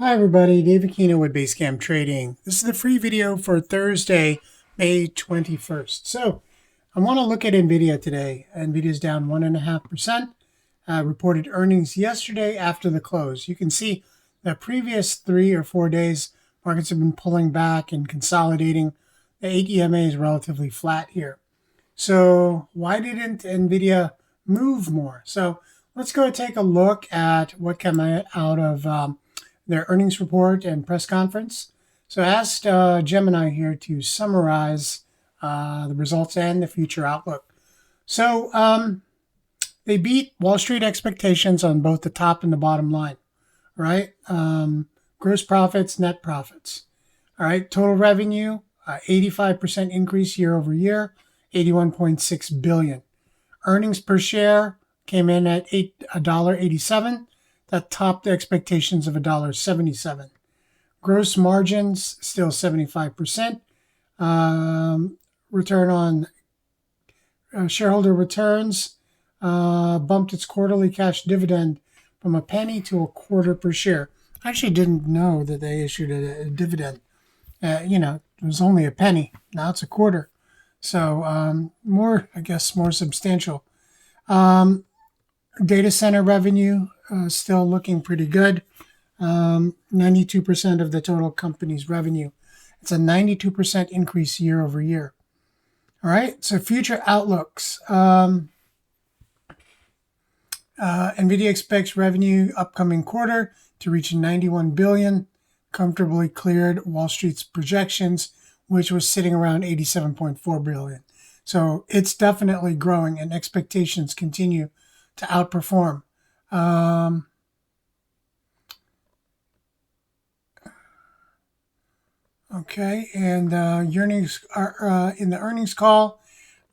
Hi everybody, Dave Aquino with Basecamp Trading. This is the free video for Thursday, May 21st. So I want to look at Nvidia today. Nvidia's down 1.5%. Reported earnings yesterday after the close. You can see the previous 3 or 4 days, markets have been pulling back and consolidating. The 8 EMA is relatively flat here. So why didn't Nvidia move more? So let's go take a look at what came out of their earnings report and press conference. So I asked Gemini here to summarize the results and the future outlook. So they beat Wall Street expectations on both the top and the bottom line, right? Gross profits, net profits. All right, total revenue, 85% increase year over year, 81.6 billion. Earnings per share came in at $1.87. That topped the expectations of $1.77. Gross margins still 75%. Return on shareholder returns bumped its quarterly cash dividend from a penny to a quarter per share. I actually didn't know that they issued a dividend. It was only a penny. Now it's a quarter. So more substantial. Data center revenue still looking pretty good. 92% of the total company's revenue. It's a 92% increase year over year. All right, so future outlooks. Nvidia expects revenue upcoming quarter to reach 91 billion, comfortably cleared Wall Street's projections, which was sitting around 87.4 billion. So it's definitely growing and expectations continue to outperform. Okay, and earnings are in the earnings call.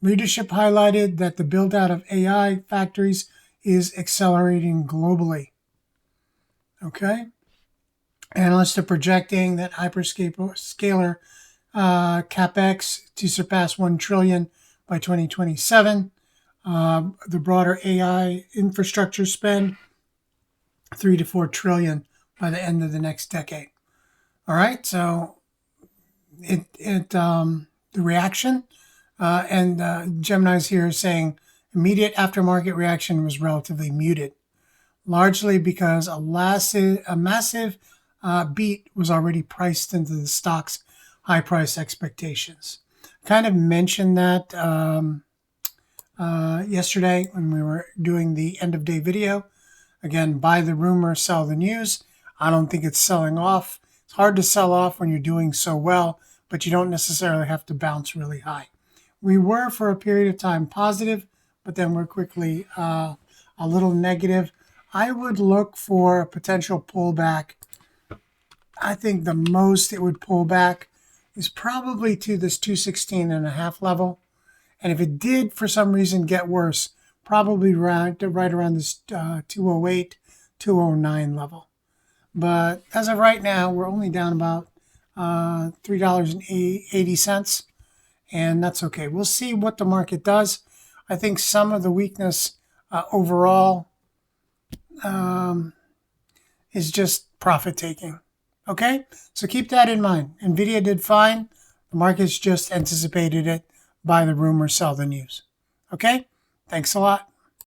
Leadership highlighted that the build out of AI factories is accelerating globally. Okay, analysts are projecting that hyperscaler capex to surpass 1 trillion by 2027. The broader AI infrastructure spend, 3 to 4 trillion by the end of the next decade. All right, so the reaction and Gemini's here saying immediate aftermarket reaction was relatively muted, largely because a massive beat was already priced into the stock's high price expectations. Kind of mentioned that yesterday when we were doing the end of day video. Again, buy the rumor, sell the news. I don't think it's selling off. It's hard to sell off when you're doing so well, but you don't necessarily have to bounce really high. We were for a period of time positive, but then we're quickly a little negative. I would look for a potential pullback. I think the most it would pull back is probably to this 216.5 level. And if it did, for some reason, get worse, probably right around this 208, 209 level. But as of right now, we're only down about $3.80, and that's okay. We'll see what the market does. I think some of the weakness overall is just profit taking. Okay, so keep that in mind. Nvidia did fine. The market's just anticipated it. Buy the rumor, sell the news. Okay, thanks a lot.